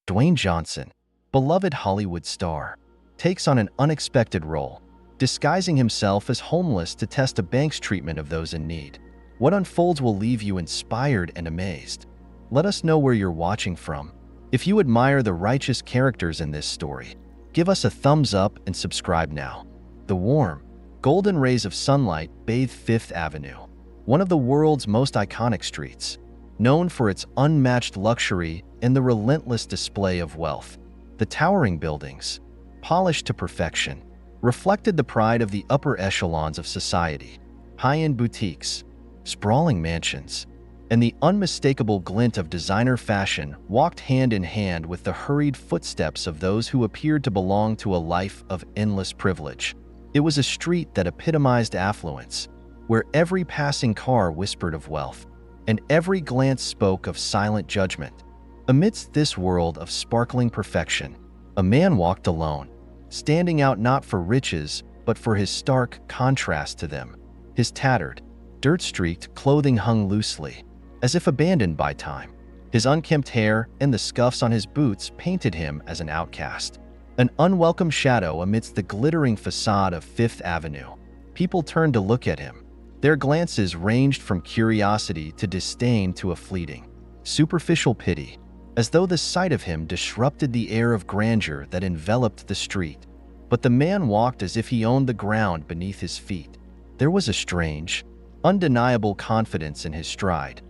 Dwayne Johnson, beloved Hollywood star, takes on an unexpected role, disguising himself as homeless to test a bank's treatment of those in need. What unfolds will leave you inspired and amazed. Let us know where you're watching from. If you admire the righteous characters in this story, give us a thumbs up and subscribe now. The warm, golden rays of sunlight bathe Fifth Avenue, one of the world's most iconic streets, known for its unmatched luxury and the relentless display of wealth. The towering buildings, polished to perfection, reflected the pride of the upper echelons of society. High-end boutiques, sprawling mansions, and the unmistakable glint of designer fashion walked hand in hand with the hurried footsteps of those who appeared to belong to a life of endless privilege. It was a street that epitomized affluence, where every passing car whispered of wealth, and every glance spoke of silent judgment. Amidst this world of sparkling perfection, a man walked alone, standing out not for riches, but for his stark contrast to them. His tattered, dirt-streaked clothing hung loosely, as if abandoned by time. His unkempt hair and the scuffs on his boots painted him as an outcast, an unwelcome shadow amidst the glittering facade of Fifth Avenue. People turned to look at him. Their glances ranged from curiosity to disdain to a fleeting, superficial pity, as though the sight of him disrupted the air of grandeur that enveloped the street. But the man walked as if he owned the ground beneath his feet. There was a strange, undeniable confidence in his stride,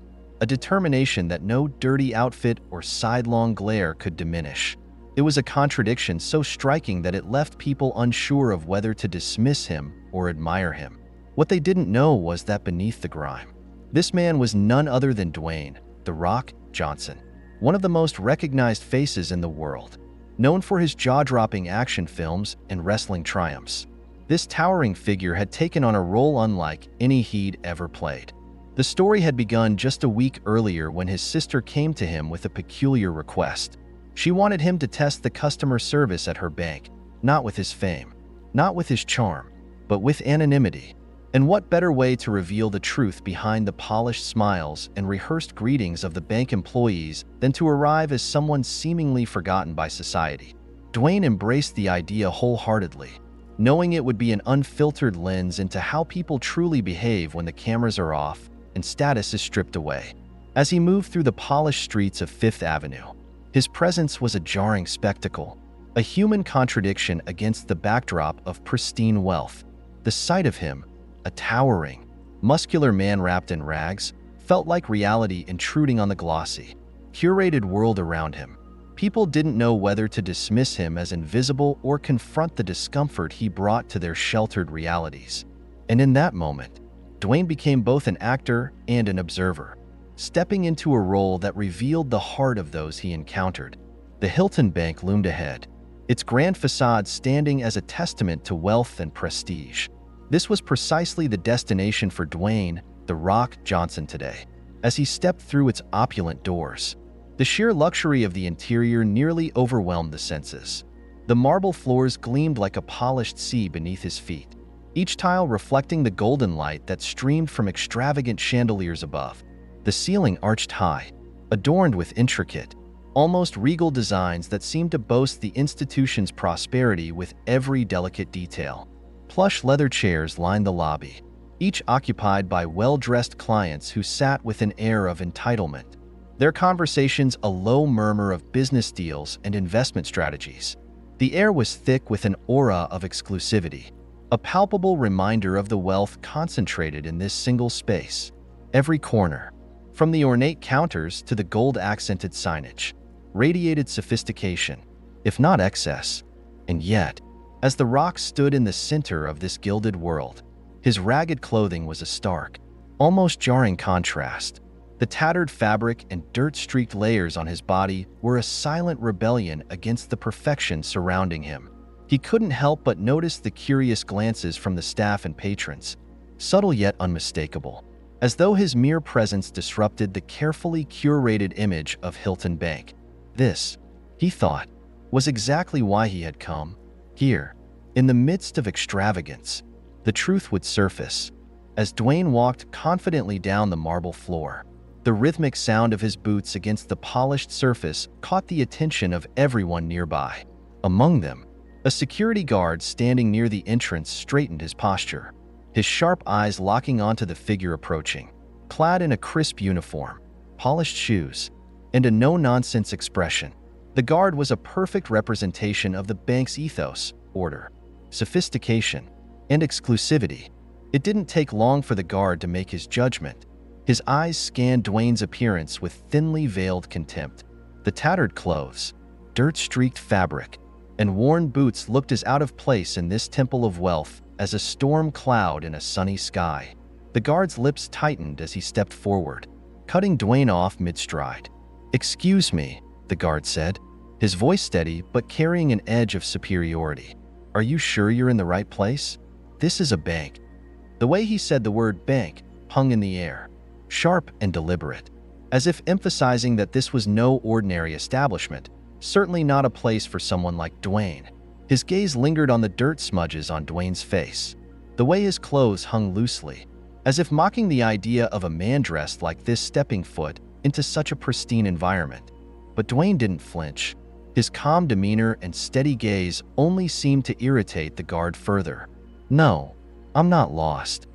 a determination that no dirty outfit or sidelong glare could diminish. It was a contradiction so striking that it left people unsure of whether to dismiss him or admire him. What they didn't know was that beneath the grime, this man was none other than Dwayne "The Rock" Johnson, one of the most recognized faces in the world, known for his jaw-dropping action films and wrestling triumphs. This towering figure had taken on a role unlike any he'd ever played. The story had begun just a week earlier when his sister came to him with a peculiar request. She wanted him to test the customer service at her bank, not with his fame, not with his charm, but with anonymity. And what better way to reveal the truth behind the polished smiles and rehearsed greetings of the bank employees than to arrive as someone seemingly forgotten by society? Dwayne embraced the idea wholeheartedly, knowing it would be an unfiltered lens into how people truly behave when the cameras are off and status is stripped away. As he moved through the polished streets of Fifth Avenue, his presence was a jarring spectacle, a human contradiction against the backdrop of pristine wealth. The sight of him, a towering, muscular man wrapped in rags, felt like reality intruding on the glossy, curated world around him. People didn't know whether to dismiss him as invisible or confront the discomfort he brought to their sheltered realities. And in that moment, Dwayne became both an actor and an observer, stepping into a role that revealed the heart of those he encountered. The Hilton Bank loomed ahead, its grand facade standing as a testament to wealth and prestige. This was precisely the destination for Dwayne "The Rock" Johnson today. As he stepped through its opulent doors, the sheer luxury of the interior nearly overwhelmed the senses. The marble floors gleamed like a polished sea beneath his feet, each tile reflecting the golden light that streamed from extravagant chandeliers above. The ceiling arched high, adorned with intricate, almost regal designs that seemed to boast the institution's prosperity with every delicate detail. Plush leather chairs lined the lobby, each occupied by well-dressed clients who sat with an air of entitlement, their conversations a low murmur of business deals and investment strategies. The air was thick with an aura of exclusivity, a palpable reminder of the wealth concentrated in this single space. Every corner, from the ornate counters to the gold-accented signage, radiated sophistication, if not excess. And yet, as The Rock stood in the center of this gilded world, his ragged clothing was a stark, almost jarring contrast. The tattered fabric and dirt-streaked layers on his body were a silent rebellion against the perfection surrounding him. He couldn't help but notice the curious glances from the staff and patrons, subtle yet unmistakable, as though his mere presence disrupted the carefully curated image of Hilton Bank. This, he thought, was exactly why he had come. Here, in the midst of extravagance, the truth would surface. As Dwayne walked confidently down the marble floor, The rhythmic sound of his boots against the polished surface caught the attention of everyone nearby. Among them, a security guard standing near the entrance straightened his posture, his sharp eyes locking onto the figure approaching. Clad in a crisp uniform, polished shoes, and a no-nonsense expression, the guard was a perfect representation of the bank's ethos, order, sophistication, and exclusivity. It didn't take long for the guard to make his judgment. His eyes scanned Dwayne's appearance with thinly veiled contempt. The tattered clothes, dirt-streaked fabric, and worn boots looked as out of place in this temple of wealth as a storm cloud in a sunny sky. The guard's lips tightened as he stepped forward, cutting Dwayne off mid-stride. "Excuse me," the guard said, his voice steady but carrying an edge of superiority. "Are you sure you're in the right place? This is a bank." The way he said the word bank hung in the air, sharp and deliberate, as if emphasizing that this was no ordinary establishment, certainly not a place for someone like Dwayne. His gaze lingered on the dirt smudges on Dwayne's face, the way his clothes hung loosely, as if mocking the idea of a man dressed like this stepping foot into such a pristine environment. But Dwayne didn't flinch. His calm demeanor and steady gaze only seemed to irritate the guard further. "No, I'm not lost,"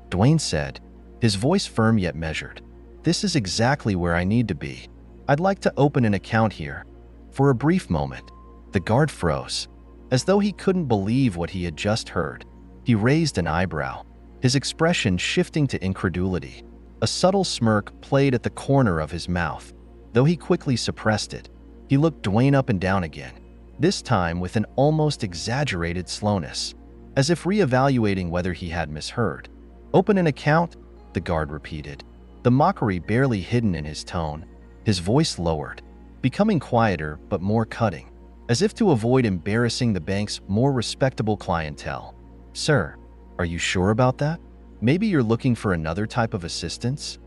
Dwayne said, his voice firm yet measured. "This is exactly where I need to be. I'd like to open an account here." For a brief moment, the guard froze, as though he couldn't believe what he had just heard. He raised an eyebrow, his expression shifting to incredulity. A subtle smirk played at the corner of his mouth, though he quickly suppressed it. He looked Dwayne up and down again, this time with an almost exaggerated slowness, as if reevaluating whether he had misheard. "Open an account?" the guard repeated, the mockery barely hidden in his tone. His voice lowered, becoming quieter but more cutting, as if to avoid embarrassing the bank's more respectable clientele. "Sir, are you sure about that? Maybe you're looking for another type of assistance?"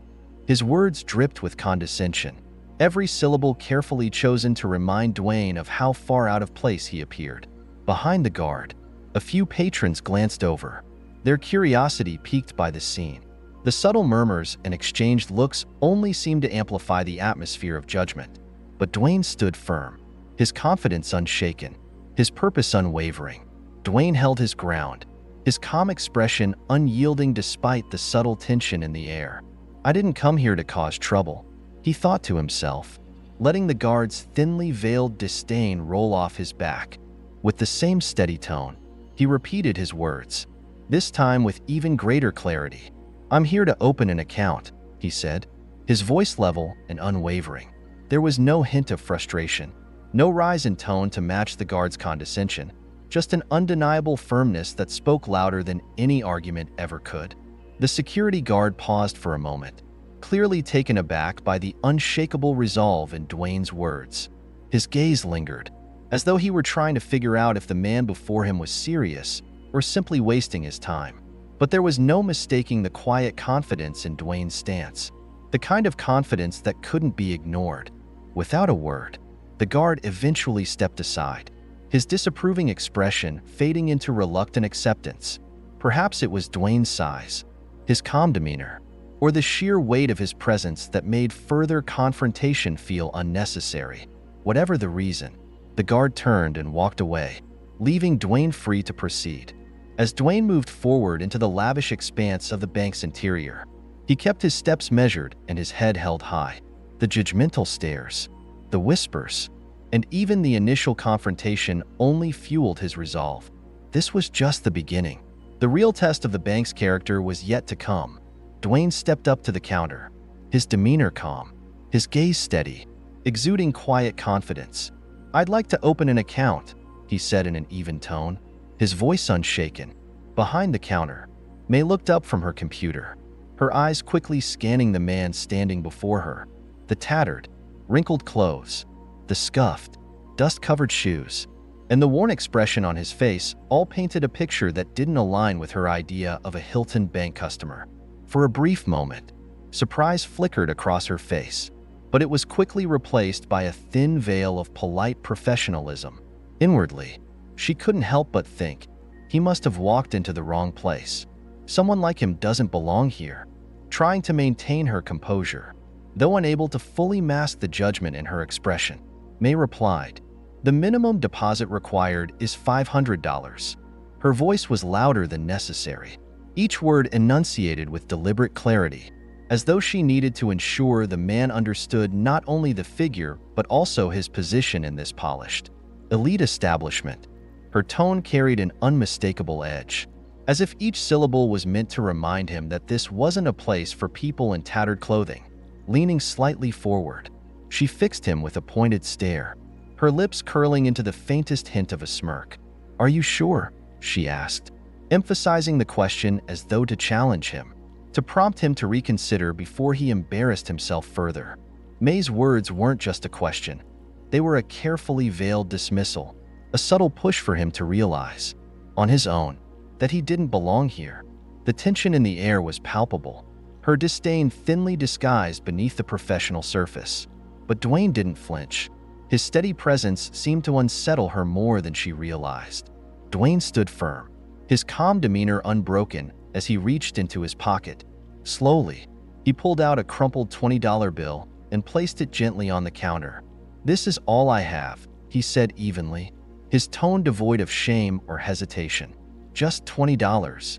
His words dripped with condescension, every syllable carefully chosen to remind Dwayne of how far out of place he appeared. Behind the guard, a few patrons glanced over, their curiosity piqued by the scene. The subtle murmurs and exchanged looks only seemed to amplify the atmosphere of judgment. But Dwayne stood firm, his confidence unshaken, his purpose unwavering. Dwayne held his ground, his calm expression unyielding despite the subtle tension in the air. "I didn't come here to cause trouble," he thought to himself, letting the guard's thinly veiled disdain roll off his back. With the same steady tone, he repeated his words, this time with even greater clarity. "I'm here to open an account," he said, his voice level and unwavering. There was no hint of frustration, no rise in tone to match the guard's condescension, just an undeniable firmness that spoke louder than any argument ever could. The security guard paused for a moment, clearly taken aback by the unshakable resolve in Dwayne's words. His gaze lingered, as though he were trying to figure out if the man before him was serious or simply wasting his time. But there was no mistaking the quiet confidence in Dwayne's stance, the kind of confidence that couldn't be ignored. Without a word, the guard eventually stepped aside, his disapproving expression fading into reluctant acceptance. Perhaps it was Dwayne's size, his calm demeanor, or the sheer weight of his presence that made further confrontation feel unnecessary. Whatever the reason, the guard turned and walked away, leaving Dwayne free to proceed. As Dwayne moved forward into the lavish expanse of the bank's interior, he kept his steps measured and his head held high. The judgmental stares, the whispers, and even the initial confrontation only fueled his resolve. This was just the beginning. The real test of the bank's character was yet to come. Dwayne stepped up to the counter, his demeanor calm, his gaze steady, exuding quiet confidence. "I'd like to open an account," he said in an even tone, his voice unshaken. Behind the counter, May looked up from her computer, her eyes quickly scanning the man standing before her. The tattered, wrinkled clothes, the scuffed, dust-covered shoes, and the worn expression on his face all painted a picture that didn't align with her idea of a Hilton Bank customer. For a brief moment, surprise flickered across her face, but it was quickly replaced by a thin veil of polite professionalism. Inwardly, she couldn't help but think, he must have walked into the wrong place. Someone like him doesn't belong here. Trying to maintain her composure, Though unable to fully mask the judgment in her expression, May replied, "The minimum deposit required is $500. Her voice was louder than necessary, each word enunciated with deliberate clarity, as though she needed to ensure the man understood not only the figure but also his position in this polished, elite establishment. Her tone carried an unmistakable edge, as if each syllable was meant to remind him that this wasn't a place for people in tattered clothing. Leaning slightly forward, she fixed him with a pointed stare, her lips curling into the faintest hint of a smirk. "Are you sure?" she asked, emphasizing the question as though to challenge him, to prompt him to reconsider before he embarrassed himself further. May's words weren't just a question. They were a carefully veiled dismissal, a subtle push for him to realize, on his own, that he didn't belong here. The tension in the air was palpable, her disdain thinly disguised beneath the professional surface. But Dwayne didn't flinch. His steady presence seemed to unsettle her more than she realized. Dwayne stood firm, his calm demeanor unbroken as he reached into his pocket. Slowly, he pulled out a crumpled $20 bill and placed it gently on the counter. "This is all I have," he said evenly, his tone devoid of shame or hesitation. "Just $20.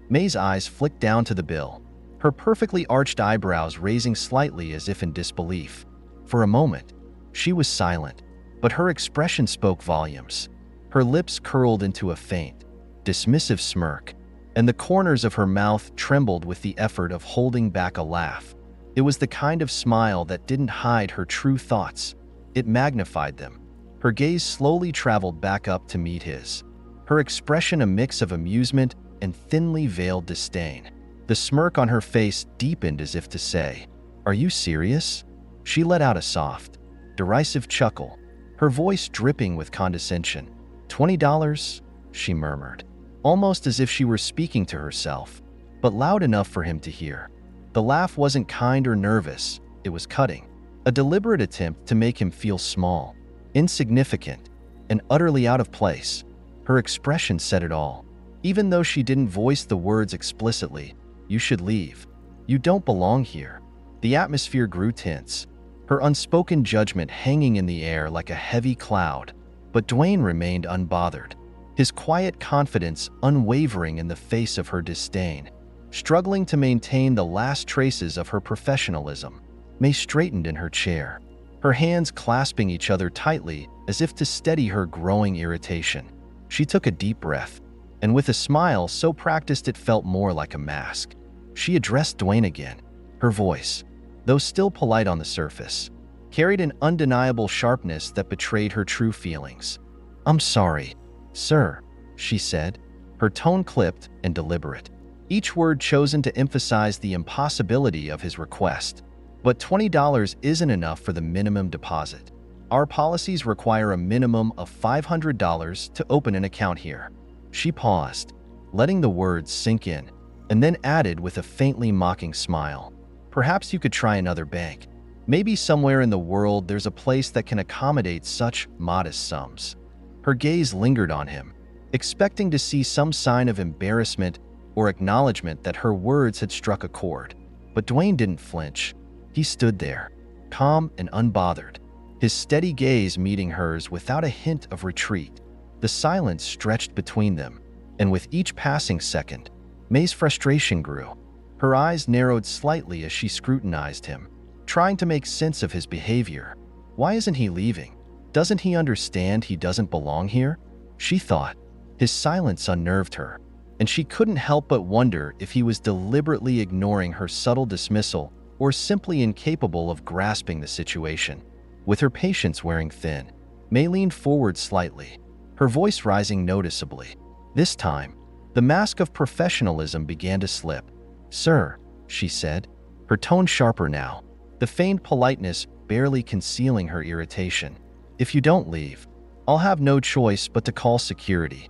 May's eyes flicked down to the bill, her perfectly arched eyebrows raising slightly as if in disbelief. For a moment, she was silent, but her expression spoke volumes. Her lips curled into a faint, dismissive smirk, and the corners of her mouth trembled with the effort of holding back a laugh. It was the kind of smile that didn't hide her true thoughts, it magnified them. Her gaze slowly traveled back up to meet his, her expression a mix of amusement and thinly veiled disdain. The smirk on her face deepened as if to say, "Are you serious?" She let out a soft, derisive chuckle, her voice dripping with condescension. $20? She murmured, almost as if she were speaking to herself, but loud enough for him to hear. The laugh wasn't kind or nervous, it was cutting, a deliberate attempt to make him feel small, insignificant, and utterly out of place. Her expression said it all. Even though she didn't voice the words explicitly, "You should leave. You don't belong here." The atmosphere grew tense, her unspoken judgment hanging in the air like a heavy cloud. But Dwayne remained unbothered, his quiet confidence unwavering in the face of her disdain. Struggling to maintain the last traces of her professionalism, May straightened in her chair, her hands clasping each other tightly as if to steady her growing irritation. She took a deep breath, and with a smile so practiced it felt more like a mask, she addressed Dwayne again. Her voice, though still polite on the surface, carried an undeniable sharpness that betrayed her true feelings. "I'm sorry, sir," she said, her tone clipped and deliberate, each word chosen to emphasize the impossibility of his request. "But $20 isn't enough for the minimum deposit. Our policies require a minimum of $500 to open an account here." She paused, letting the words sink in, and then added with a faintly mocking smile, "Perhaps you could try another bank. Maybe somewhere in the world there's a place that can accommodate such modest sums." Her gaze lingered on him, expecting to see some sign of embarrassment or acknowledgement that her words had struck a chord. But Dwayne didn't flinch. He stood there, calm and unbothered, his steady gaze meeting hers without a hint of retreat. The silence stretched between them, and with each passing second, May's frustration grew. Her eyes narrowed slightly as she scrutinized him, trying to make sense of his behavior. Why isn't he leaving? Doesn't he understand he doesn't belong here? She thought. His silence unnerved her, and she couldn't help but wonder if he was deliberately ignoring her subtle dismissal or simply incapable of grasping the situation. With her patience wearing thin, May leaned forward slightly, her voice rising noticeably. This time, the mask of professionalism began to slip. "Sir," she said, her tone sharper now, the feigned politeness barely concealing her irritation. "If you don't leave, I'll have no choice but to call security."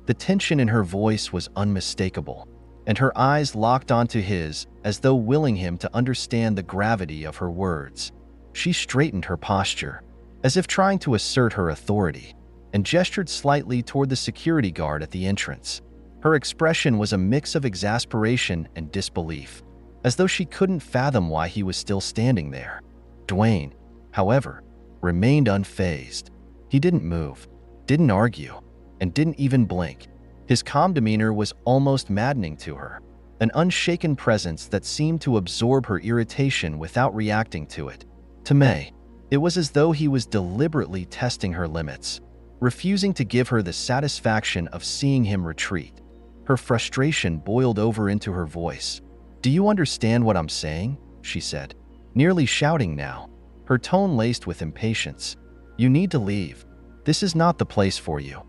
The tension in her voice was unmistakable, and her eyes locked onto his as though willing him to understand the gravity of her words. She straightened her posture, as if trying to assert her authority, and gestured slightly toward the security guard at the entrance. Her expression was a mix of exasperation and disbelief. as though she couldn't fathom why he was still standing there. Dwayne, however, remained unfazed. He didn't move, didn't argue, and didn't even blink. His calm demeanor was almost maddening to her, an unshaken presence that seemed to absorb her irritation without reacting to it. To May, it was as though he was deliberately testing her limits, refusing to give her the satisfaction of seeing him retreat. Her frustration boiled over into her voice. "Do you understand what I'm saying?" she said, nearly shouting now, her tone laced with impatience. "You need to leave. This is not the place for you."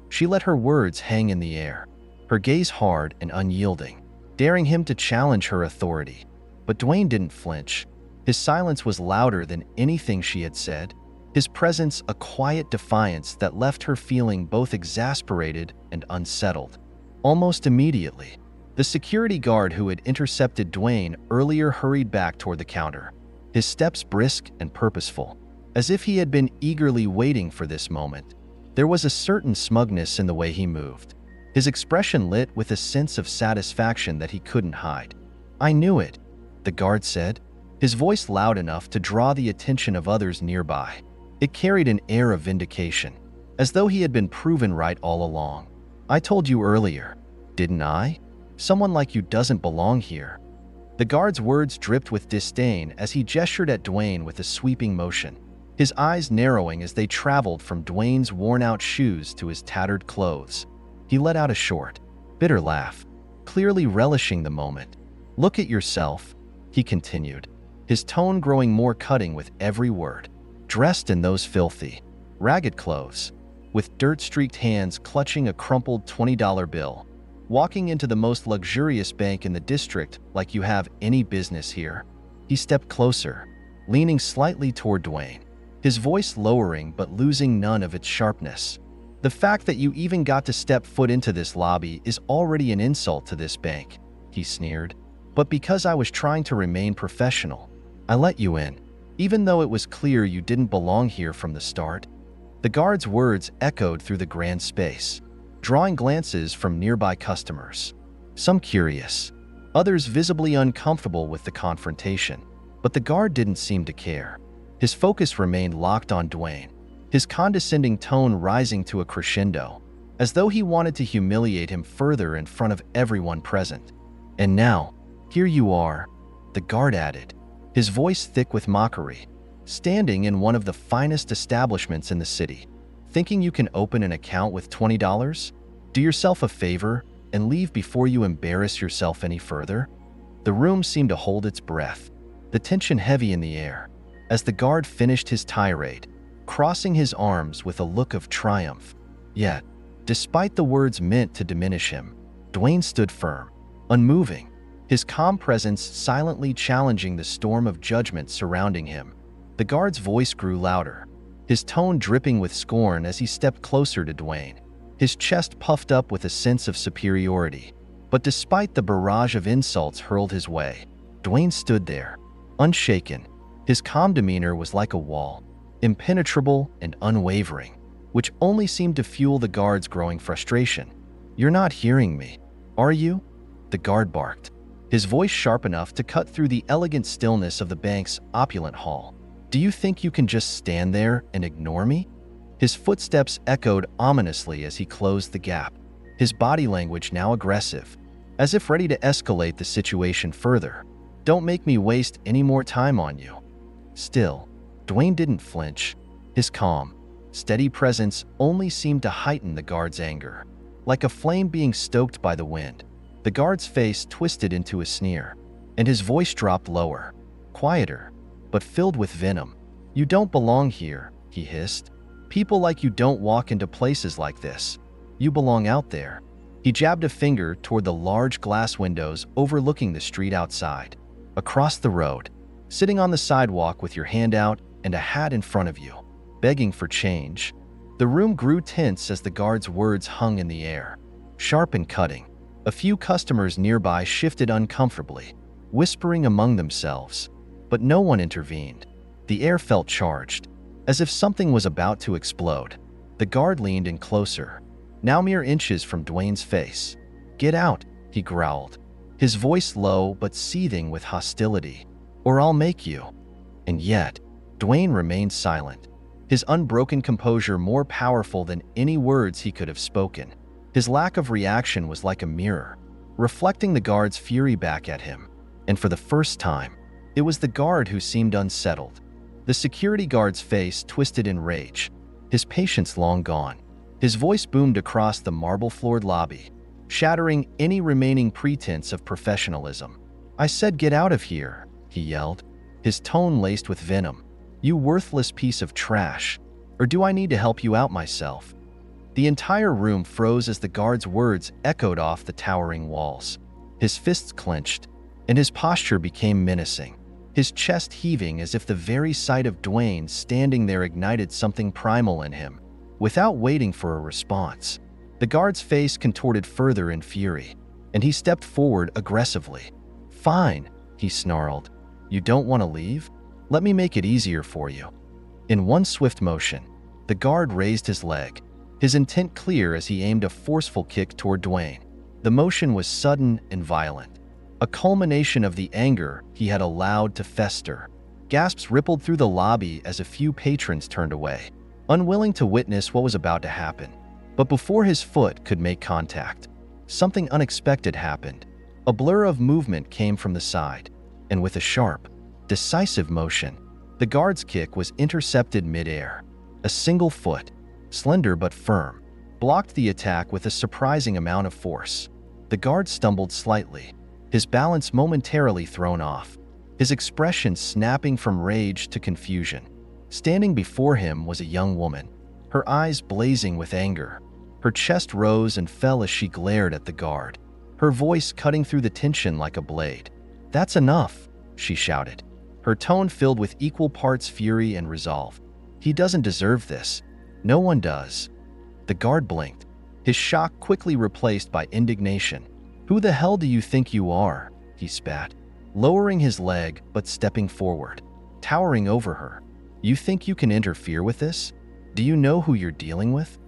She let her words hang in the air, her gaze hard and unyielding, daring him to challenge her authority. But Dwayne didn't flinch. His silence was louder than anything she had said, his presence a quiet defiance that left her feeling both exasperated and unsettled. Almost immediately, the security guard who had intercepted Dwayne earlier hurried back toward the counter, his steps brisk and purposeful, as if he had been eagerly waiting for this moment. There was a certain smugness in the way he moved, his expression lit with a sense of satisfaction that he couldn't hide. "I knew it," the guard said, his voice loud enough to draw the attention of others nearby. It carried an air of vindication, as though he had been proven right all along. "I told you earlier, didn't I? Someone like you doesn't belong here." The guard's words dripped with disdain as he gestured at Dwayne with a sweeping motion, his eyes narrowing as they traveled from Dwayne's worn-out shoes to his tattered clothes. He let out a short, bitter laugh, clearly relishing the moment. "Look at yourself," he continued, his tone growing more cutting with every word. "Dressed in those filthy, ragged clothes, with dirt-streaked hands clutching a crumpled $20 bill, walking into the most luxurious bank in the district like you have any business here." He stepped closer, leaning slightly toward Dwayne, his voice lowering but losing none of its sharpness. "The fact that you even got to step foot into this lobby is already an insult to this bank," he sneered. "But because I was trying to remain professional, I let you in, even though it was clear you didn't belong here from the start." The guard's words echoed through the grand space, drawing glances from nearby customers, some curious, others visibly uncomfortable with the confrontation. But the guard didn't seem to care. His focus remained locked on Dwayne, his condescending tone rising to a crescendo, as though he wanted to humiliate him further in front of everyone present. "And now, here you are," the guard added, his voice thick with mockery, "standing in one of the finest establishments in the city, thinking you can open an account with $20? Do yourself a favor and leave before you embarrass yourself any further." The room seemed to hold its breath, the tension heavy in the air, as the guard finished his tirade, crossing his arms with a look of triumph. Yet, despite the words meant to diminish him, Dwayne stood firm, unmoving, his calm presence silently challenging the storm of judgment surrounding him. The guard's voice grew louder, his tone dripping with scorn as he stepped closer to Dwayne, his chest puffed up with a sense of superiority. But despite the barrage of insults hurled his way, Dwayne stood there, unshaken. His calm demeanor was like a wall, impenetrable and unwavering, which only seemed to fuel the guard's growing frustration. "You're not hearing me, are you?" the guard barked, his voice sharp enough to cut through the elegant stillness of the bank's opulent hall. "Do you think you can just stand there and ignore me?" His footsteps echoed ominously as he closed the gap, his body language now aggressive, as if ready to escalate the situation further. "Don't make me waste any more time on you." Still, Dwayne didn't flinch. His calm, steady presence only seemed to heighten the guard's anger, like a flame being stoked by the wind. The guard's face twisted into a sneer, and his voice dropped lower, quieter, but filled with venom. "You don't belong here," he hissed. "People like you don't walk into places like this. You belong out there." He jabbed a finger toward the large glass windows overlooking the street outside. "Across the road, sitting on the sidewalk with your hand out and a hat in front of you, begging for change." The room grew tense as the guard's words hung in the air, sharp and cutting. A few customers nearby shifted uncomfortably, whispering among themselves, but no one intervened. The air felt charged, as if something was about to explode. The guard leaned in closer, now mere inches from Dwayne's face. "Get out," he growled, his voice low but seething with hostility. "Or I'll make you." And yet, Dwayne remained silent, his unbroken composure more powerful than any words he could have spoken. His lack of reaction was like a mirror, reflecting the guard's fury back at him. And for the first time, it was the guard who seemed unsettled. The security guard's face twisted in rage, his patience long gone. His voice boomed across the marble-floored lobby, shattering any remaining pretense of professionalism. "I said get out of here," he yelled, his tone laced with venom. "You worthless piece of trash. Or do I need to help you out myself?" The entire room froze as the guard's words echoed off the towering walls. His fists clenched, and his posture became menacing, his chest heaving as if the very sight of Dwayne standing there ignited something primal in him. Without waiting for a response, the guard's face contorted further in fury, and he stepped forward aggressively. "Fine," he snarled. "You don't want to leave? Let me make it easier for you." In one swift motion, the guard raised his leg, his intent clear as he aimed a forceful kick toward Dwayne. The motion was sudden and violent, a culmination of the anger he had allowed to fester. Gasps rippled through the lobby as a few patrons turned away, unwilling to witness what was about to happen. But before his foot could make contact, something unexpected happened. A blur of movement came from the side, and with a sharp, decisive motion, the guard's kick was intercepted mid-air. A single foot, slender but firm, blocked the attack with a surprising amount of force. The guard stumbled slightly, his balance momentarily thrown off, his expression snapping from rage to confusion. Standing before him was a young woman, her eyes blazing with anger. Her chest rose and fell as she glared at the guard, her voice cutting through the tension like a blade. "That's enough," she shouted, her tone filled with equal parts fury and resolve. "He doesn't deserve this. No one does." The guard blinked, his shock quickly replaced by indignation. "Who the hell do you think you are?" he spat, lowering his leg but stepping forward, towering over her. "You think you can interfere with this? Do you know who you're dealing with?"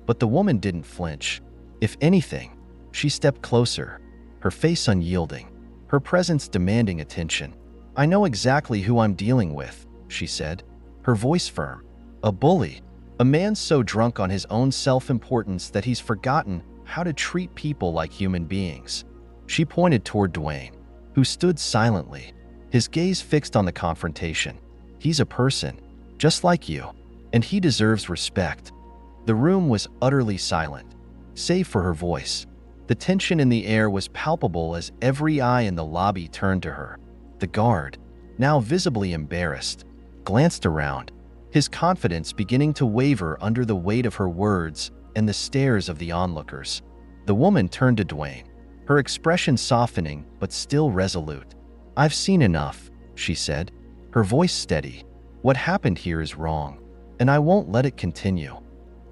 But the woman didn't flinch. If anything, she stepped closer, her face unyielding, her presence demanding attention. "I know exactly who I'm dealing with," she said, her voice firm. "A bully, a man so drunk on his own self-importance that he's forgotten how to treat people like human beings." She pointed toward Dwayne, who stood silently, his gaze fixed on the confrontation. "He's a person, just like you, and he deserves respect." The room was utterly silent, save for her voice. The tension in the air was palpable as every eye in the lobby turned to her. The guard, now visibly embarrassed, glanced around, his confidence beginning to waver under the weight of her words and the stares of the onlookers. The woman turned to Dwayne, her expression softening but still resolute. "I've seen enough," she said, her voice steady. "What happened here is wrong, and I won't let it continue."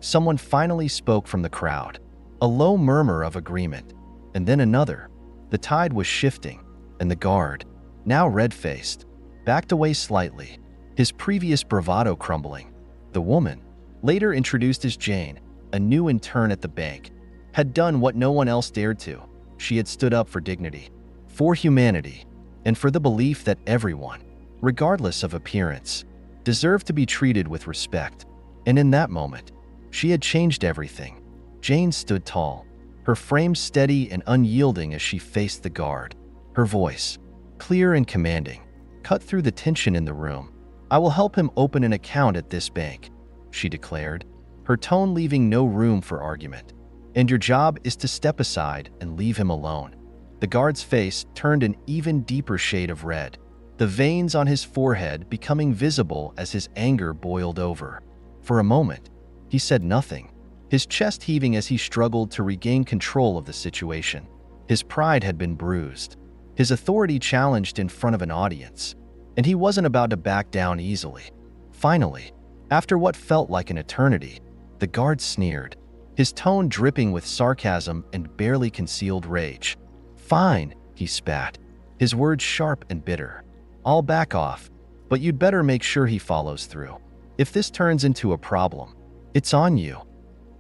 Someone finally spoke from the crowd, a low murmur of agreement, and then another. The tide was shifting, and the guard, now red-faced, backed away slightly, his previous bravado crumbling. The woman, later introduced as Jane, a new intern at the bank, had done what no one else dared to. She had stood up for dignity, for humanity, and for the belief that everyone, regardless of appearance, deserved to be treated with respect. And in that moment, she had changed everything. Jane stood tall, her frame steady and unyielding as she faced the guard. Her voice, clear and commanding, cut through the tension in the room. "I will help him open an account at this bank," she declared, her tone leaving no room for argument. "And your job is to step aside and leave him alone." The guard's face turned an even deeper shade of red, the veins on his forehead becoming visible as his anger boiled over. For a moment, he said nothing, his chest heaving as he struggled to regain control of the situation. His pride had been bruised, his authority challenged in front of an audience, and he wasn't about to back down easily. Finally, after what felt like an eternity, the guard sneered, his tone dripping with sarcasm and barely concealed rage. "Fine," he spat, his words sharp and bitter. "I'll back off, but you'd better make sure he follows through. If this turns into a problem, it's on you."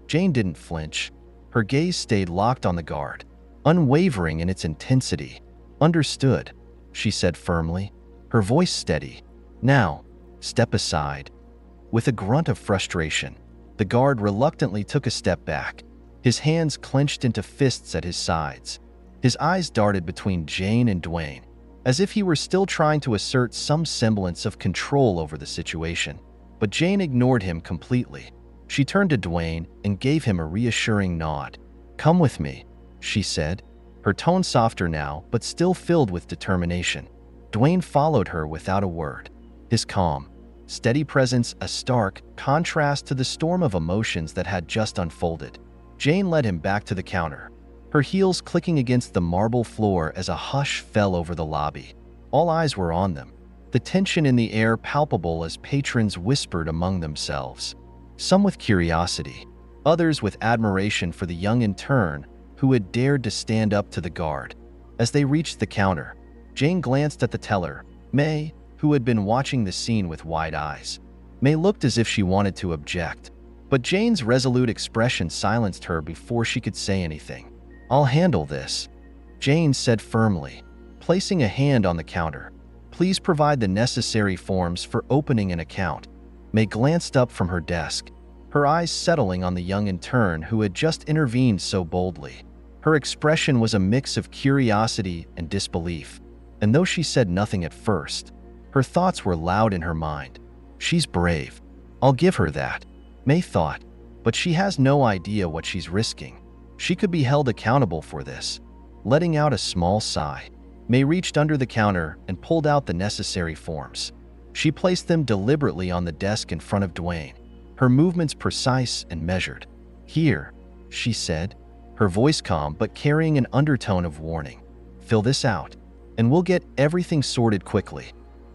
Jane didn't flinch. Her gaze stayed locked on the guard, unwavering in its intensity. "Understood," she said firmly, her voice steady. "Now, step aside." With a grunt of frustration, the guard reluctantly took a step back, his hands clenched into fists at his sides. His eyes darted between Jane and Dwayne, as if he were still trying to assert some semblance of control over the situation. But Jane ignored him completely. She turned to Dwayne and gave him a reassuring nod. "Come with me," she said, her tone softer now but still filled with determination. Dwayne followed her without a word, his calm, steady presence a stark contrast to the storm of emotions that had just unfolded. Jane led him back to the counter, her heels clicking against the marble floor as a hush fell over the lobby. All eyes were on them, the tension in the air palpable as patrons whispered among themselves, some with curiosity, others with admiration for the young intern who had dared to stand up to the guard. As they reached the counter, Jane glanced at the teller, May, who had been watching the scene with wide eyes. May looked as if she wanted to object, but Jane's resolute expression silenced her before she could say anything. "I'll handle this," Jane said firmly, placing a hand on the counter. "Please provide the necessary forms for opening an account." May glanced up from her desk, her eyes settling on the young intern who had just intervened so boldly. Her expression was a mix of curiosity and disbelief, and though she said nothing at first, her thoughts were loud in her mind. "She's brave. I'll give her that," May thought, "but she has no idea what she's risking. She could be held accountable for this." Letting out a small sigh, May reached under the counter and pulled out the necessary forms. She placed them deliberately on the desk in front of Dwayne, her movements precise and measured. "Here," she said, her voice calm but carrying an undertone of warning. "Fill this out, and we'll get everything sorted quickly."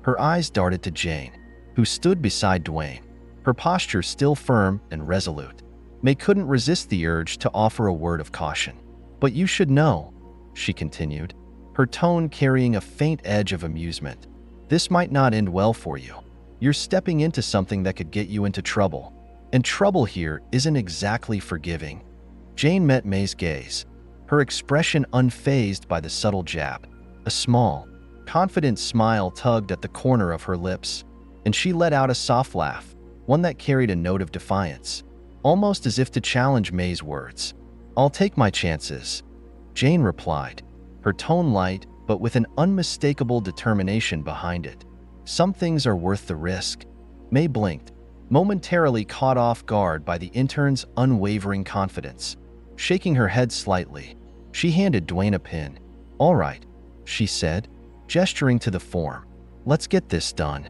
Her eyes darted to Jane, who stood beside Dwayne, her posture still firm and resolute. May couldn't resist the urge to offer a word of caution. "But you should know," she continued, her tone carrying a faint edge of amusement. "This might not end well for you. You're stepping into something that could get you into trouble, and trouble here isn't exactly forgiving." Jane met May's gaze, her expression unfazed by the subtle jab. A small, confident smile tugged at the corner of her lips, and she let out a soft laugh, one that carried a note of defiance, almost as if to challenge May's words. "I'll take my chances," Jane replied, her tone light but with an unmistakable determination behind it. "Some things are worth the risk." May blinked, momentarily caught off guard by the intern's unwavering confidence. Shaking her head slightly, she handed Dwayne a pen. "All right," she said, gesturing to the form. "Let's get this done."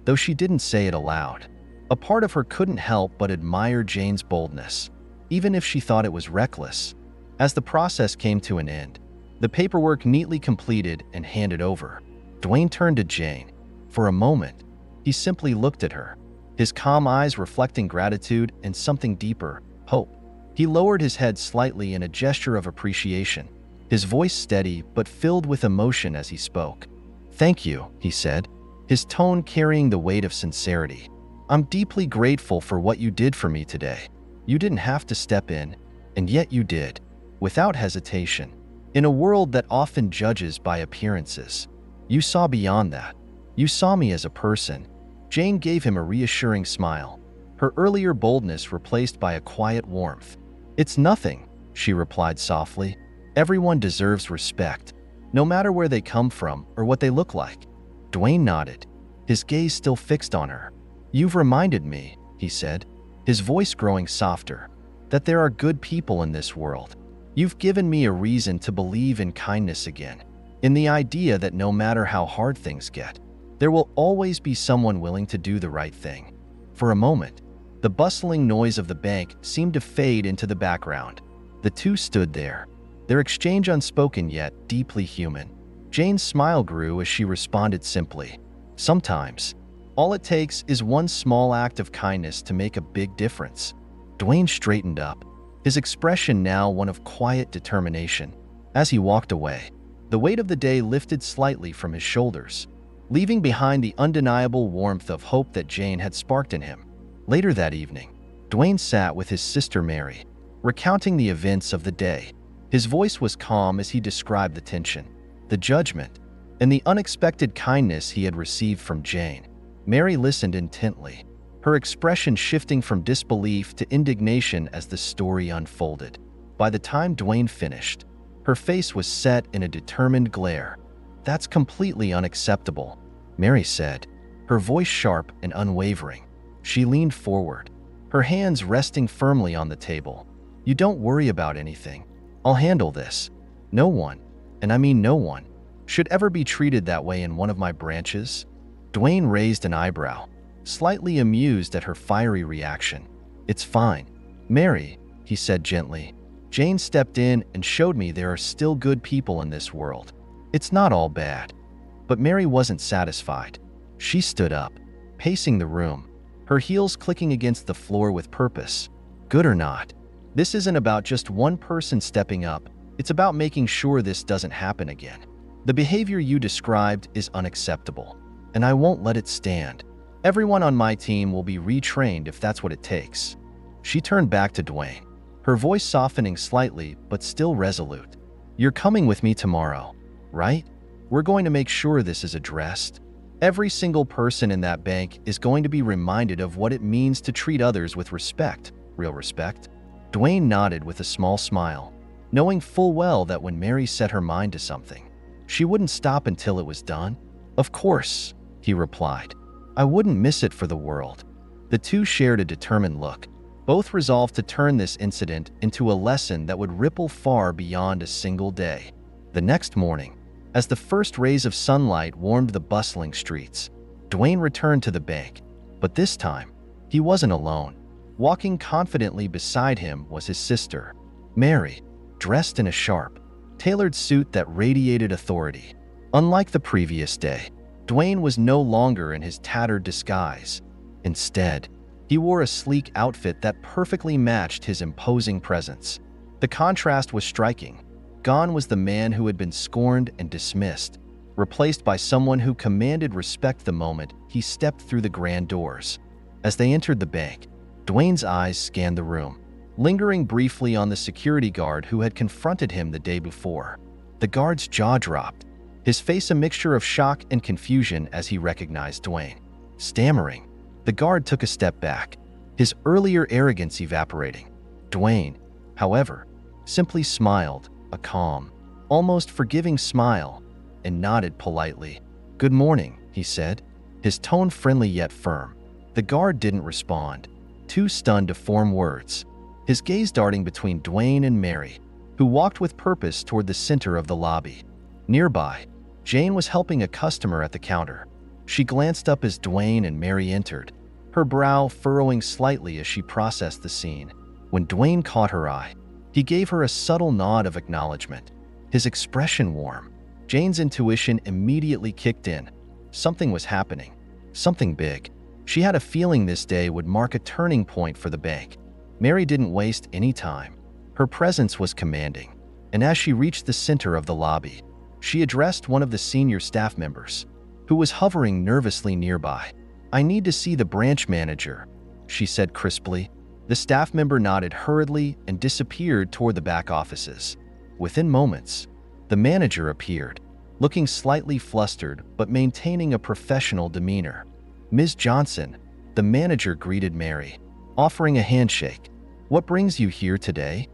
Though she didn't say it aloud, a part of her couldn't help but admire Jane's boldness, even if she thought it was reckless. As the process came to an end, the paperwork neatly completed and handed over, Dwayne turned to Jane. For a moment, he simply looked at her, his calm eyes reflecting gratitude and something deeper, hope. He lowered his head slightly in a gesture of appreciation, his voice steady but filled with emotion as he spoke. "Thank you," he said, his tone carrying the weight of sincerity. "I'm deeply grateful for what you did for me today. You didn't have to step in, and yet you did, without hesitation. In a world that often judges by appearances, you saw beyond that. You saw me as a person." Jane gave him a reassuring smile, her earlier boldness replaced by a quiet warmth. "It's nothing," she replied softly. "Everyone deserves respect, no matter where they come from or what they look like." Dwayne nodded, his gaze still fixed on her. "You've reminded me," he said, his voice growing softer, "that there are good people in this world. You've given me a reason to believe in kindness again, in the idea that no matter how hard things get, there will always be someone willing to do the right thing." For a moment, the bustling noise of the bank seemed to fade into the background. The two stood there, their exchange unspoken yet deeply human. Jane's smile grew as she responded simply, "Sometimes, all it takes is one small act of kindness to make a big difference." Dwayne straightened up, his expression now one of quiet determination. As he walked away, the weight of the day lifted slightly from his shoulders, leaving behind the undeniable warmth of hope that Jane had sparked in him. Later that evening, Dwayne sat with his sister Mary, recounting the events of the day. His voice was calm as he described the tension, the judgment, and the unexpected kindness he had received from Jane. Mary listened intently, her expression shifting from disbelief to indignation as the story unfolded. By the time Dwayne finished, her face was set in a determined glare. "That's completely unacceptable," Mary said, her voice sharp and unwavering. She leaned forward, her hands resting firmly on the table. "You don't worry about anything. I'll handle this. No one, and I mean no one, should ever be treated that way in one of my branches." Dwayne raised an eyebrow, slightly amused at her fiery reaction. "It's fine, Mary," he said gently. "Jane stepped in and showed me there are still good people in this world. It's not all bad." But Mary wasn't satisfied. She stood up, pacing the room, her heels clicking against the floor with purpose. "Good or not, this isn't about just one person stepping up. It's about making sure this doesn't happen again. The behavior you described is unacceptable, and I won't let it stand. Everyone on my team will be retrained if that's what it takes." She turned back to Dwayne, her voice softening slightly but still resolute. "You're coming with me tomorrow, right? We're going to make sure this is addressed. Every single person in that bank is going to be reminded of what it means to treat others with respect, real respect." Dwayne nodded with a small smile, knowing full well that when Mary set her mind to something, she wouldn't stop until it was done. "Of course," he replied. "I wouldn't miss it for the world." The two shared a determined look, both resolved to turn this incident into a lesson that would ripple far beyond a single day. The next morning, as the first rays of sunlight warmed the bustling streets, Dwayne returned to the bank. But this time, he wasn't alone. Walking confidently beside him was his sister, Mary, dressed in a sharp, tailored suit that radiated authority. Unlike the previous day, Dwayne was no longer in his tattered disguise. Instead, he wore a sleek outfit that perfectly matched his imposing presence. The contrast was striking. Gone was the man who had been scorned and dismissed, replaced by someone who commanded respect the moment he stepped through the grand doors. As they entered the bank, Dwayne's eyes scanned the room, lingering briefly on the security guard who had confronted him the day before. The guard's jaw dropped, his face a mixture of shock and confusion as he recognized Dwayne. Stammering, the guard took a step back, his earlier arrogance evaporating. Dwayne, however, simply smiled, a calm, almost forgiving smile, and nodded politely. "Good morning," he said, his tone friendly yet firm. The guard didn't respond, too stunned to form words, his gaze darting between Dwayne and Mary, who walked with purpose toward the center of the lobby. Nearby, Jane was helping a customer at the counter. She glanced up as Dwayne and Mary entered, her brow furrowing slightly as she processed the scene. When Dwayne caught her eye, he gave her a subtle nod of acknowledgement, his expression warm. Jane's intuition immediately kicked in. Something was happening, something big. She had a feeling this day would mark a turning point for the bank. Mary didn't waste any time. Her presence was commanding, and as she reached the center of the lobby, she addressed one of the senior staff members, who was hovering nervously nearby. "I need to see the branch manager," she said crisply. The staff member nodded hurriedly and disappeared toward the back offices. Within moments, the manager appeared, looking slightly flustered but maintaining a professional demeanor. "Ms. Johnson," the manager greeted Mary, offering a handshake. "What brings you here today?"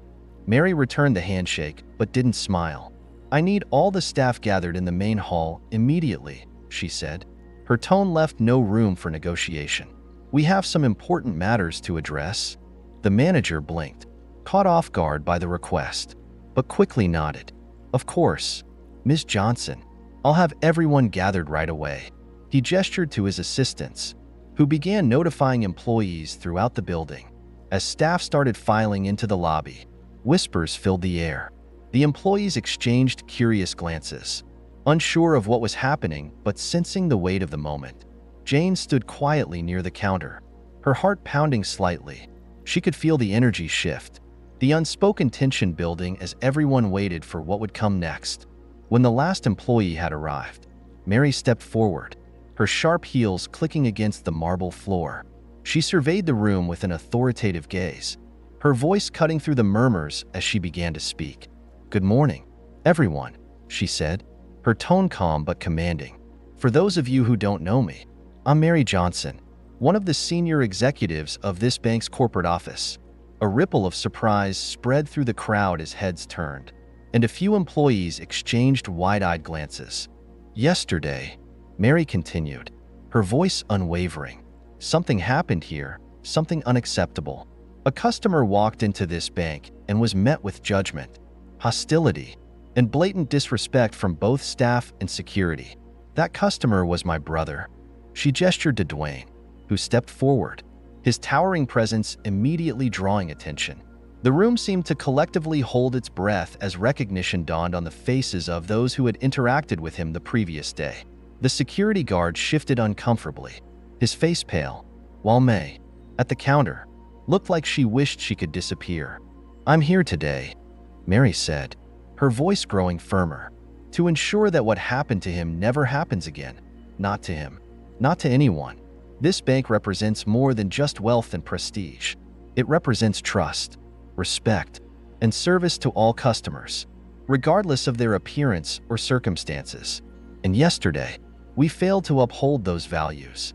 Mary returned the handshake but didn't smile. "I need all the staff gathered in the main hall immediately," she said. Her tone left no room for negotiation. "We have some important matters to address." The manager blinked, caught off guard by the request, but quickly nodded. "Of course, Ms. Johnson. I'll have everyone gathered right away." He gestured to his assistants, who began notifying employees throughout the building. As staff started filing into the lobby, whispers filled the air. The employees exchanged curious glances, unsure of what was happening but sensing the weight of the moment. Jane stood quietly near the counter, her heart pounding slightly. She could feel the energy shift, the unspoken tension building as everyone waited for what would come next. When the last employee had arrived, Mary stepped forward, her sharp heels clicking against the marble floor. She surveyed the room with an authoritative gaze, her voice cutting through the murmurs as she began to speak. "Good morning, everyone," she said, her tone calm but commanding. "For those of you who don't know me, I'm Mary Johnson, one of the senior executives of this bank's corporate office." A ripple of surprise spread through the crowd as heads turned, and a few employees exchanged wide-eyed glances. "Yesterday," Mary continued, her voice unwavering, "something happened here, something unacceptable. A customer walked into this bank and was met with judgment, hostility, and blatant disrespect from both staff and security. That customer was my brother." She gestured to Dwayne, who stepped forward, his towering presence immediately drawing attention. The room seemed to collectively hold its breath as recognition dawned on the faces of those who had interacted with him the previous day. The security guard shifted uncomfortably, his face pale, while May, at the counter, looked like she wished she could disappear. "I'm here today," Mary said, her voice growing firmer, "to ensure that what happened to him never happens again. Not to him, not to anyone. This bank represents more than just wealth and prestige. It represents trust, respect, and service to all customers, regardless of their appearance or circumstances. And yesterday, we failed to uphold those values."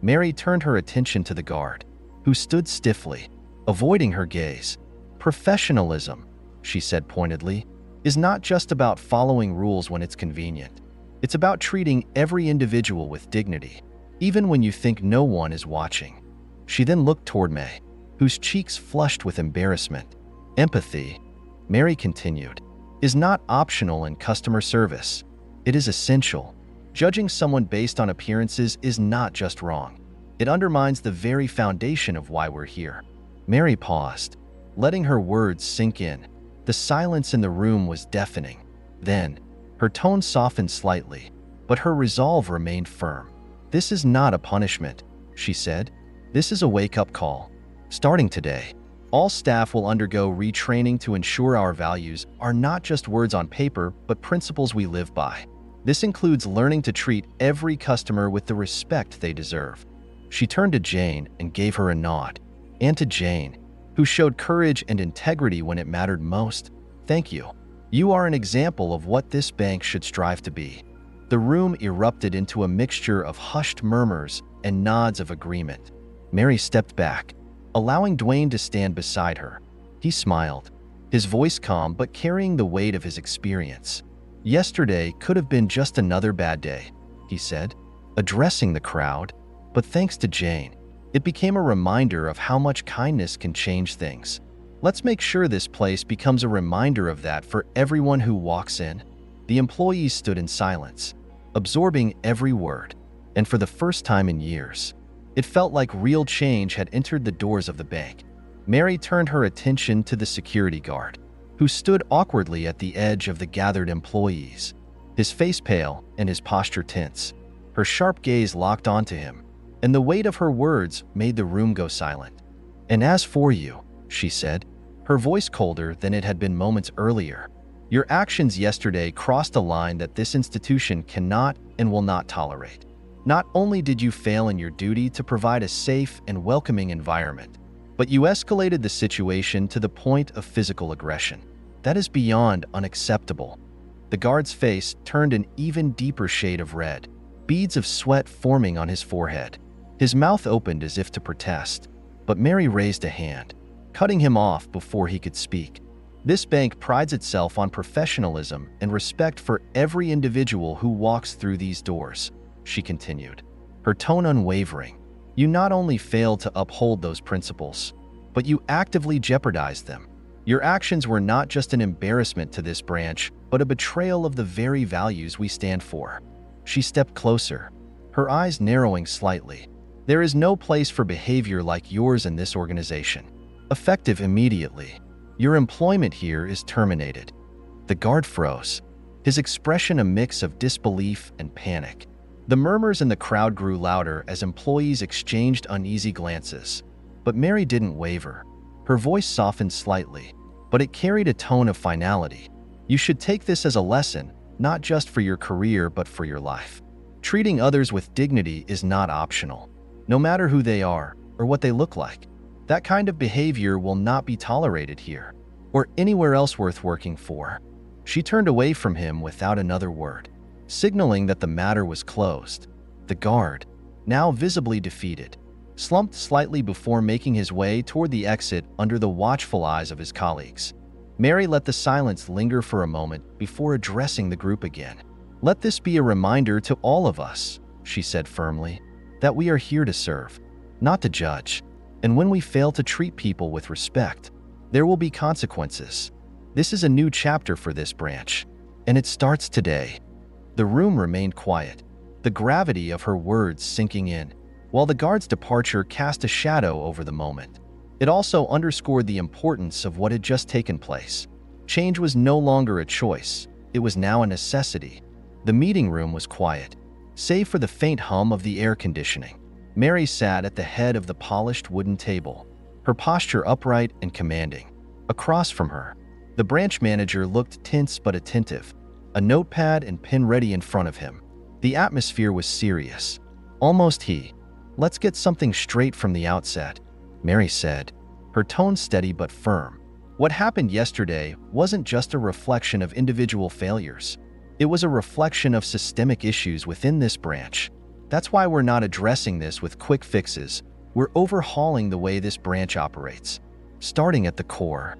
Mary turned her attention to the guard, who stood stiffly, avoiding her gaze. "Professionalism," she said pointedly, "is not just about following rules when it's convenient. It's about treating every individual with dignity, even when you think no one is watching." She then looked toward May, whose cheeks flushed with embarrassment. "Empathy," Mary continued, "is not optional in customer service. It is essential. Judging someone based on appearances is not just wrong. It undermines the very foundation of why we're here." Mary paused, letting her words sink in. The silence in the room was deafening. Then, her tone softened slightly, but her resolve remained firm. "This is not a punishment," she said. "This is a wake-up call. Starting today, all staff will undergo retraining to ensure our values are not just words on paper, but principles we live by. This includes learning to treat every customer with the respect they deserve." She turned to Jane and gave her a nod, and to Jane, who showed courage and integrity when it mattered most, "Thank you. You are an example of what this bank should strive to be." The room erupted into a mixture of hushed murmurs and nods of agreement. Mary stepped back, allowing Dwayne to stand beside her. He smiled, his voice calm but carrying the weight of his experience. "Yesterday could have been just another bad day," he said, addressing the crowd, "but thanks to Jane, it became a reminder of how much kindness can change things. Let's make sure this place becomes a reminder of that for everyone who walks in." The employees stood in silence, absorbing every word, and for the first time in years, it felt like real change had entered the doors of the bank. Mary turned her attention to the security guard, who stood awkwardly at the edge of the gathered employees, his face pale and his posture tense. Her sharp gaze locked onto him, and the weight of her words made the room go silent. "And as for you," she said, her voice colder than it had been moments earlier, "your actions yesterday crossed a line that this institution cannot and will not tolerate. Not only did you fail in your duty to provide a safe and welcoming environment, but you escalated the situation to the point of physical aggression. That is beyond unacceptable." The guard's face turned an even deeper shade of red, beads of sweat forming on his forehead. His mouth opened as if to protest, but Mary raised a hand, cutting him off before he could speak. "This bank prides itself on professionalism and respect for every individual who walks through these doors," she continued, her tone unwavering. "You not only failed to uphold those principles, but you actively jeopardized them. Your actions were not just an embarrassment to this branch, but a betrayal of the very values we stand for." She stepped closer, her eyes narrowing slightly. "There is no place for behavior like yours in this organization. Effective immediately. Your employment here is terminated." The guard froze, his expression a mix of disbelief and panic. The murmurs in the crowd grew louder as employees exchanged uneasy glances. But Mary didn't waver. Her voice softened slightly, but it carried a tone of finality. "You should take this as a lesson, not just for your career but for your life. Treating others with dignity is not optional, no matter who they are or what they look like. That kind of behavior will not be tolerated here, or anywhere else worth working for." She turned away from him without another word, signaling that the matter was closed. The guard, now visibly defeated, slumped slightly before making his way toward the exit under the watchful eyes of his colleagues. Mary let the silence linger for a moment before addressing the group again. "Let this be a reminder to all of us," she said firmly, "that we are here to serve, not to judge. And when we fail to treat people with respect, there will be consequences. This is a new chapter for this branch, and it starts today." The room remained quiet, the gravity of her words sinking in, while the guard's departure cast a shadow over the moment. It also underscored the importance of what had just taken place. Change was no longer a choice, it was now a necessity. The meeting room was quiet, save for the faint hum of the air conditioning. Mary sat at the head of the polished wooden table, her posture upright and commanding. Across from her, the branch manager looked tense but attentive, a notepad and pen ready in front of him. The atmosphere was serious, almost heavy. "Let's get something straight from the outset," Mary said, her tone steady but firm. What happened yesterday wasn't just a reflection of individual failures. It was a reflection of systemic issues within this branch. That's why we're not addressing this with quick fixes. We're overhauling the way this branch operates, starting at the core.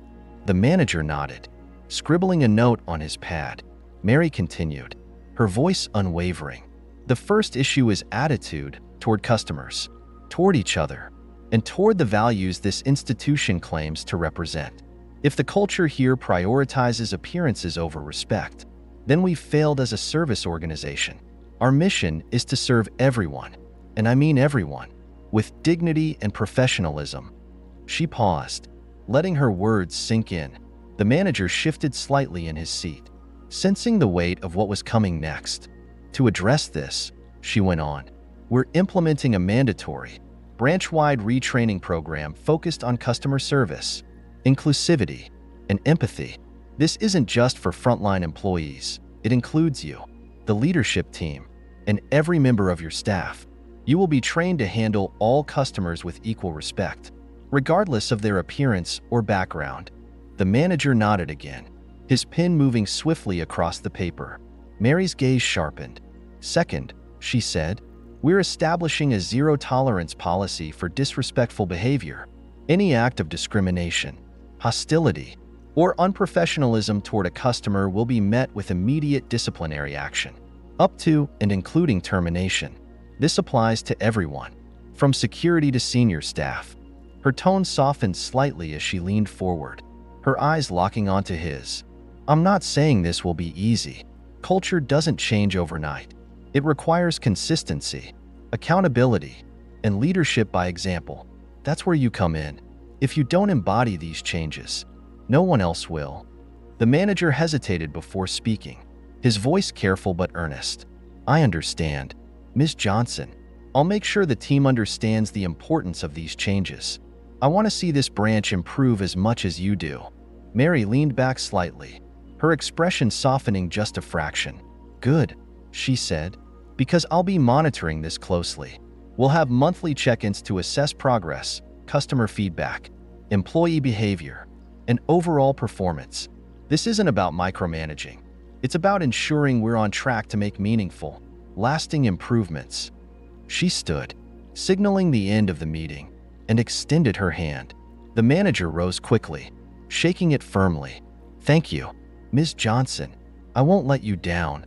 The manager nodded, scribbling a note on his pad. Mary continued, her voice unwavering. "The first issue is attitude toward customers, toward each other, and toward the values this institution claims to represent. If the culture here prioritizes appearances over respect, then we've failed as a service organization. Our mission is to serve everyone, and I mean everyone, with dignity and professionalism." She paused, letting her words sink in. The manager shifted slightly in his seat, sensing the weight of what was coming next. "To address this," she went on, "we're implementing a mandatory, branch-wide retraining program focused on customer service, inclusivity, and empathy. This isn't just for frontline employees. It includes you, the leadership team, and every member of your staff. You will be trained to handle all customers with equal respect, regardless of their appearance or background." The manager nodded again, his pen moving swiftly across the paper. Mary's gaze sharpened. "Second," she said, "we're establishing a zero-tolerance policy for disrespectful behavior. Any act of discrimination, hostility, or unprofessionalism toward a customer will be met with immediate disciplinary action, up to and including termination. This applies to everyone, from security to senior staff." Her tone softened slightly as she leaned forward, her eyes locking onto his. "I'm not saying this will be easy. Culture doesn't change overnight. It requires consistency, accountability, and leadership by example. That's where you come in. If you don't embody these changes, no one else will." The manager hesitated before speaking, his voice careful but earnest. "I understand, Ms. Johnson. I'll make sure the team understands the importance of these changes. I want to see this branch improve as much as you do." Mary leaned back slightly, her expression softening just a fraction. "Good," she said, "because I'll be monitoring this closely. We'll have monthly check-ins to assess progress, customer feedback, employee behavior, and overall performance. This isn't about micromanaging. It's about ensuring we're on track to make meaningful, lasting improvements." She stood, signaling the end of the meeting, and extended her hand. The manager rose quickly, shaking it firmly. "Thank you, Ms. Johnson. I won't let you down."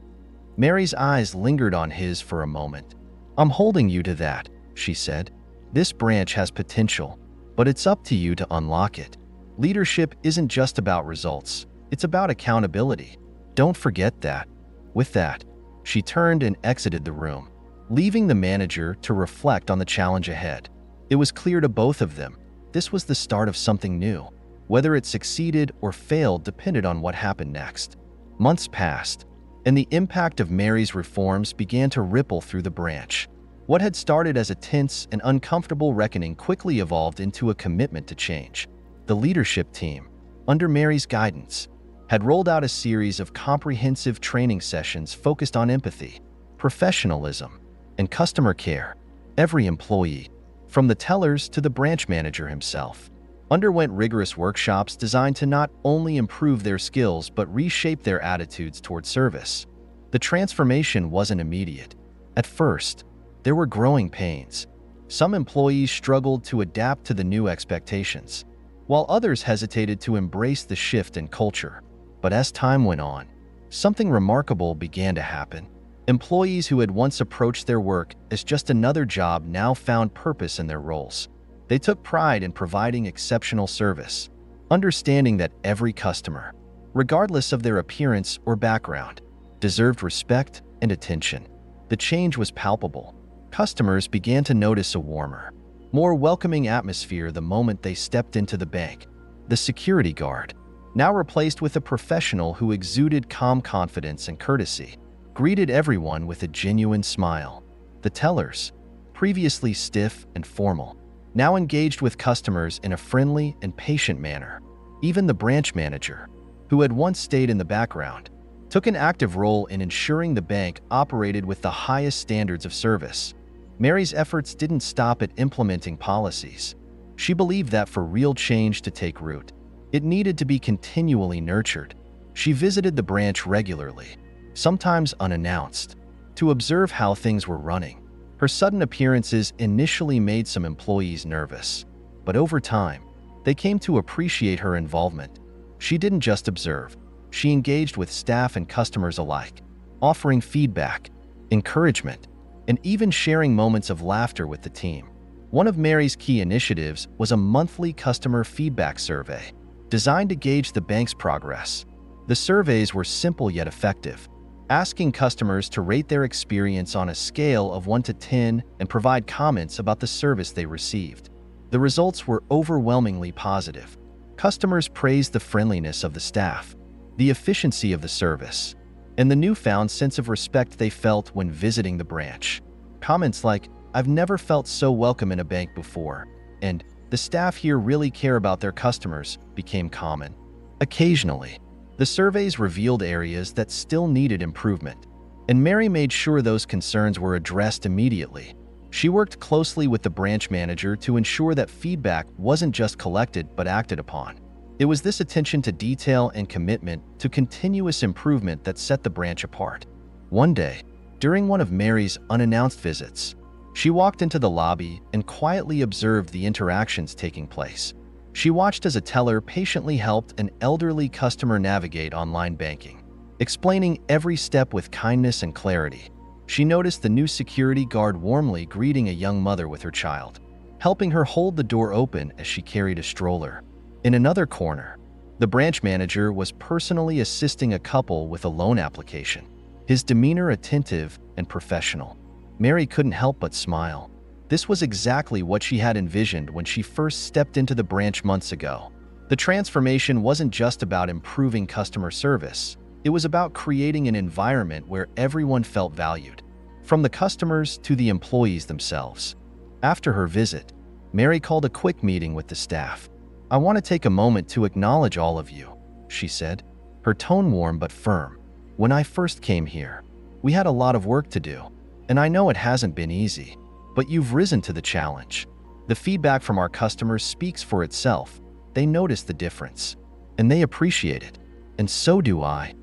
Mary's eyes lingered on his for a moment. "I'm holding you to that," she said. "This branch has potential, but it's up to you to unlock it. Leadership isn't just about results, it's about accountability. Don't forget that." With that, she turned and exited the room, leaving the manager to reflect on the challenge ahead. It was clear to both of them, this was the start of something new. Whether it succeeded or failed depended on what happened next. Months passed, and the impact of Mary's reforms began to ripple through the branch. What had started as a tense and uncomfortable reckoning quickly evolved into a commitment to change. The leadership team, under Mary's guidance, had rolled out a series of comprehensive training sessions focused on empathy, professionalism, and customer care. Every employee, from the tellers to the branch manager himself, underwent rigorous workshops designed to not only improve their skills but reshape their attitudes toward service. The transformation wasn't immediate. At first, there were growing pains. Some employees struggled to adapt to the new expectations, while others hesitated to embrace the shift in culture. But as time went on, something remarkable began to happen. Employees who had once approached their work as just another job now found purpose in their roles. They took pride in providing exceptional service, understanding that every customer, regardless of their appearance or background, deserved respect and attention. The change was palpable. Customers began to notice a warmer, more welcoming atmosphere the moment they stepped into the bank. The security guard, now replaced with a professional who exuded calm confidence and courtesy, greeted everyone with a genuine smile. The tellers, previously stiff and formal, now engaged with customers in a friendly and patient manner. Even the branch manager, who had once stayed in the background, took an active role in ensuring the bank operated with the highest standards of service. Mary's efforts didn't stop at implementing policies. She believed that for real change to take root, it needed to be continually nurtured. She visited the branch regularly, sometimes unannounced, to observe how things were running. Her sudden appearances initially made some employees nervous, but over time, they came to appreciate her involvement. She didn't just observe. She engaged with staff and customers alike, offering feedback, encouragement, and even sharing moments of laughter with the team. One of Mary's key initiatives was a monthly customer feedback survey, designed to gauge the bank's progress. The surveys were simple yet effective, asking customers to rate their experience on a scale of 1 to 10 and provide comments about the service they received. The results were overwhelmingly positive. Customers praised the friendliness of the staff, the efficiency of the service, and the newfound sense of respect they felt when visiting the branch. Comments like, "I've never felt so welcome in a bank before," and "The staff here really care about their customers," became common. Occasionally, the surveys revealed areas that still needed improvement, and Mary made sure those concerns were addressed immediately. She worked closely with the branch manager to ensure that feedback wasn't just collected but acted upon. It was this attention to detail and commitment to continuous improvement that set the branch apart. One day, during one of Mary's unannounced visits, she walked into the lobby and quietly observed the interactions taking place. She watched as a teller patiently helped an elderly customer navigate online banking, explaining every step with kindness and clarity. She noticed the new security guard warmly greeting a young mother with her child, helping her hold the door open as she carried a stroller. In another corner, the branch manager was personally assisting a couple with a loan application, his demeanor attentive and professional. Mary couldn't help but smile. This was exactly what she had envisioned when she first stepped into the branch months ago. The transformation wasn't just about improving customer service. It was about creating an environment where everyone felt valued, from the customers to the employees themselves. After her visit, Mary called a quick meeting with the staff. "I want to take a moment to acknowledge all of you," she said, her tone warm but firm. "When I first came here, we had a lot of work to do, and I know it hasn't been easy, but you've risen to the challenge. The feedback from our customers speaks for itself. They notice the difference, and they appreciate it, and so do I."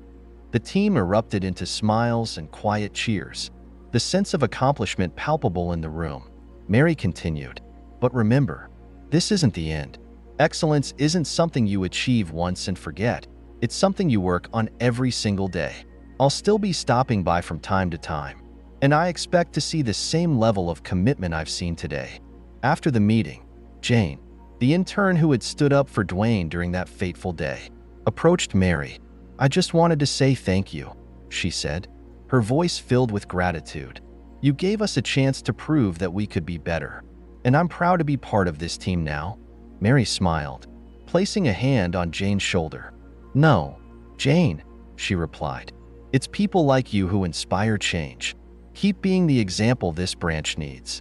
The team erupted into smiles and quiet cheers, the sense of accomplishment palpable in the room. Mary continued, "But remember, this isn't the end. Excellence isn't something you achieve once and forget. It's something you work on every single day. I'll still be stopping by from time to time, and I expect to see the same level of commitment I've seen today." After the meeting, Jane, the intern who had stood up for Dwayne during that fateful day, approached Mary. "I just wanted to say thank you," she said, her voice filled with gratitude. "You gave us a chance to prove that we could be better, and I'm proud to be part of this team now." Mary smiled, placing a hand on Jane's shoulder. "No, Jane," she replied. "It's people like you who inspire change. Keep being the example this branch needs."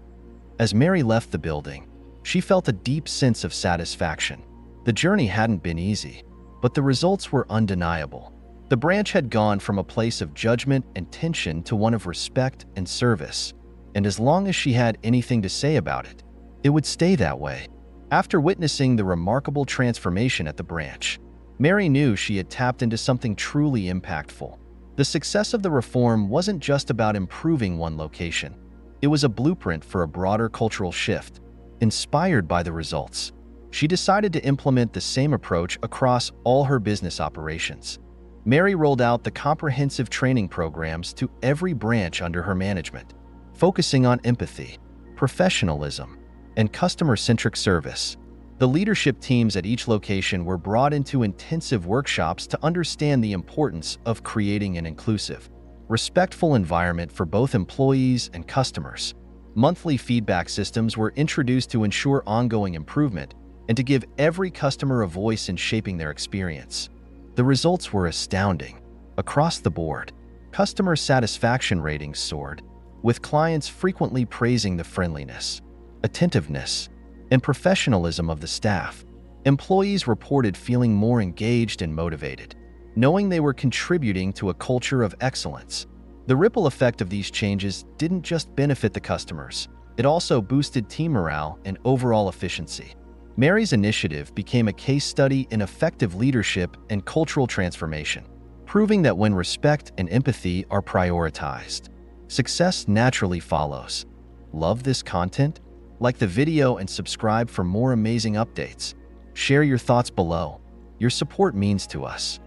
As Mary left the building, she felt a deep sense of satisfaction. The journey hadn't been easy, but the results were undeniable. The branch had gone from a place of judgment and tension to one of respect and service, and as long as she had anything to say about it, it would stay that way. After witnessing the remarkable transformation at the branch, Mary knew she had tapped into something truly impactful. The success of the reform wasn't just about improving one location. It was a blueprint for a broader cultural shift. Inspired by the results, she decided to implement the same approach across all her business operations. Mary rolled out the comprehensive training programs to every branch under her management, focusing on empathy, professionalism, and customer-centric service. The leadership teams at each location were brought into intensive workshops to understand the importance of creating an inclusive, respectful environment for both employees and customers. Monthly feedback systems were introduced to ensure ongoing improvement and to give every customer a voice in shaping their experience. The results were astounding. Across the board, customer satisfaction ratings soared, with clients frequently praising the friendliness, attentiveness, and professionalism of the staff. Employees reported feeling more engaged and motivated, knowing they were contributing to a culture of excellence. The ripple effect of these changes didn't just benefit the customers, it also boosted team morale and overall efficiency. Mary's initiative became a case study in effective leadership and cultural transformation, proving that when respect and empathy are prioritized, success naturally follows. Love this content? Like the video and subscribe for more amazing updates. Share your thoughts below. Your support means to us.